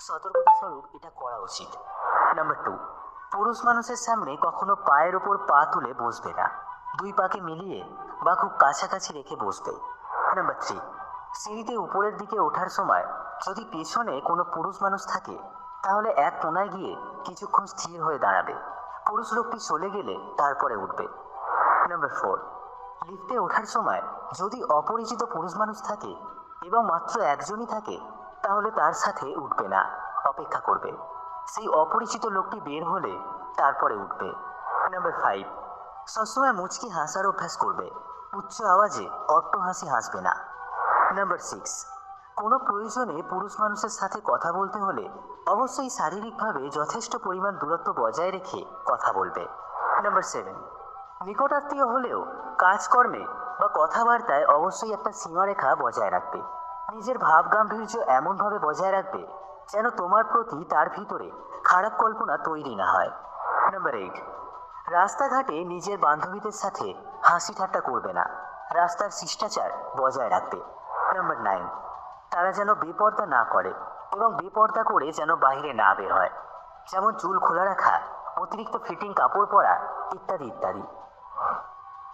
সতর্কতা স্বরূপ এটা করা উচিত। নাম্বার 2, পুরুষ মানুষের সামনে কখনো পায়ের ওপর পা তুলে বসবে না, দুই পাকে মিলিয়ে বা খুব কাছাকাছি রেখে বসবে। নাম্বার 3, সিঁড়িতে উপরের দিকে ওঠার সময় যদি পেছনে কোনো পুরুষ মানুষ থাকে তাহলে এক কোণায় গিয়ে কিছুক্ষণ স্থির হয়ে দাঁড়াবে, পুরুষ লোকটি চলে গেলে তারপরে উঠবে। নাম্বার 4, লিফটে ওঠার সময় যদি অপরিচিত পুরুষ মানুষ থাকে এবং মাত্র একজনই থাকে তাহলে তার সাথে উঠবে না, অপেক্ষা করবে, সেই অপরিচিত লোকটি বের হলে তারপরে উঠবে। নাম্বার 5, সবসময় মুচকি হাসার অভ্যাস করবে, উচ্চ আওয়াজে অট্ট হাসি হাসবে না। নাম্বার 6, কোনো প্রয়োজনে পুরুষ মানুষের সাথে কথা বলতে হলে অবশ্যই শারীরিকভাবে যথেষ্ট পরিমাণ দূরত্ব বজায় রেখে কথা বলবে। নাম্বার 7, নিকটাত্মীয় হলেও কাজকর্মে বা কথাবার্তায় অবশ্যই একটা সীমারেখা বজায় রাখবে, নিজের ভাব গাম্ভীর্য এমনভাবে বজায় রাখবে যেন তোমার প্রতি তার ভিতরে খারাপ কল্পনা তৈরি না হয়। নাম্বার 8, রাস্তাঘাটে নিজের বান্ধবীদের সাথে হাসি ঠাট্টা করবে না, রাস্তার শিষ্টাচার বজায় রাখবে। নাম্বার 9, তারা যেন বেপর্দা না করে এবং বেপর্দা করে যেন বাইরে না বের হয়, যেমন চুল খোলা রাখা, অতিরিক্ত ফিটিং কাপড় পরা ইত্যাদি ইত্যাদি।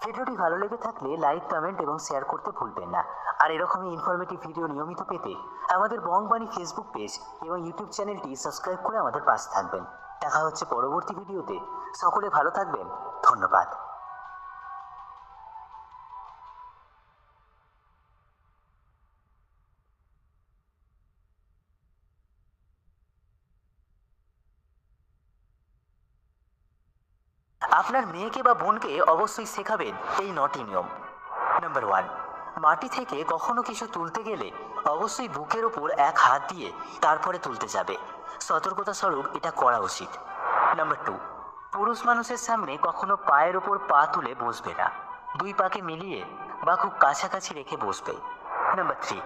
ভিডিওটি ভালো লেগে থাকলে লাইক, কমেন্ট এবং শেয়ার করতে ভুলবেন না। আর এরকমই ইনফরমেটিভ ভিডিও নিয়মিত পেতে আমাদের বংবাণী ফেসবুক পেজ এবং ইউটিউব চ্যানেলটি সাবস্ক্রাইব করে আমাদের পাশে থাকবেন। দেখা হচ্ছে পরবর্তী ভিডিওতে। সকলে ভালো থাকবেন। ধন্যবাদ। আপনার মেয়েকে বা বোনকে অবশ্যই শেখাবেন এই 9টি নিয়ম। নাম্বার 1, মাটি থেকে কখনো কিছু তুলতে গেলে অবশ্যই বুকের ওপর এক হাত দিয়ে তারপরে তুলতে যাবে, সতর্কতা স্বরূপ এটা করা উচিত। নাম্বার 2, পুরুষ মানুষের সামনে কখনো পায়ের ওপর পা তুলে বসবে না, দুই পাকে মিলিয়ে বা খুব কাছাকাছি রেখে বসবে। নাম্বার 3,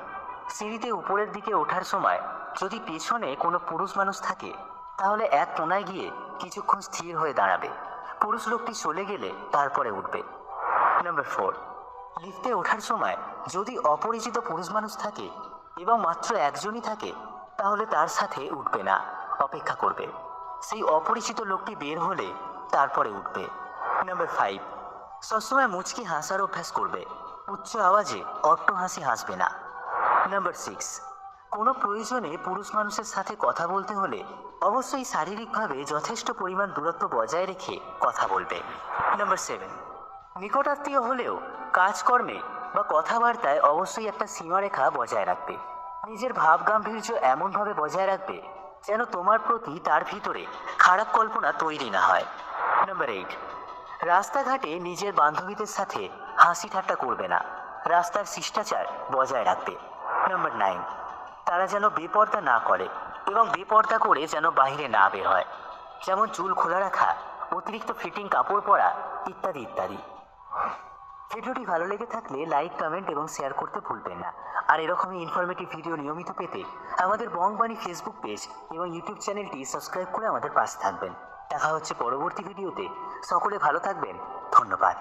সিঁড়িতে উপরের দিকে ওঠার সময় যদি পেছনে কোনো পুরুষ মানুষ থাকে তাহলে এক কোণায় গিয়ে কিছুক্ষণ স্থির হয়ে দাঁড়াবে, পুরুষ লোকটি চলে গেলে তারপরে উঠবে। নাম্বার 4, লিফটে ওঠার সময় যদি অপরিচিত পুরুষ মানুষ থাকে এবং মাত্র একজনই থাকে তাহলে তার সাথে উঠবে না, অপেক্ষা করবে, সেই অপরিচিত লোকটি বের হলে তারপরে উঠবে। নাম্বার 5, সবসময় মুচকি হাসার অভ্যাস করবে, উচ্চ আওয়াজে অট্ট হাসি হাসবে না। নাম্বার 6, কোনো প্রয়োজনে পুরুষ মানুষের সাথে কথা বলতে হলে অবশ্যই শারীরিকভাবে যথেষ্ট পরিমাণ দূরত্ব বজায় রেখে কথা বলবে। নাম্বার 7, নিকটাত্মীয় হলেও কাজকর্মে বা কথাবার্তায় অবশ্যই একটা সীমারেখা বজায় রাখবে, নিজের ভাব গাম্ভীর্য এমনভাবে বজায় রাখবে যেন তোমার প্রতি তার ভিতরে খারাপ কল্পনা তৈরি না হয়। নাম্বার 8, রাস্তাঘাটে নিজের বান্ধবীদের সাথে হাসি ঠাট্টা করবে না, রাস্তার শিষ্টাচার বজায় রাখবে। নাম্বার 9, তারা যেন বেপর্দা না করে এবং বেপর্দা করে যেন বাইরে না বের হয়, যেমন চুল খোলা রাখা, অতিরিক্ত ফিটিং কাপড় পরা ইত্যাদি ইত্যাদি। ভিডিওটি ভালো লেগে থাকলে লাইক, কমেন্ট এবং শেয়ার করতে ভুলবেন না। আর এরকমই ইনফরমেটিভ ভিডিও নিয়মিত পেতে আমাদের বংবাণী ফেসবুক পেজ এবং ইউটিউব চ্যানেলটি সাবস্ক্রাইব করে আমাদের পাশে থাকবেন। দেখা হচ্ছে পরবর্তী ভিডিওতে। সকলে ভালো থাকবেন। ধন্যবাদ।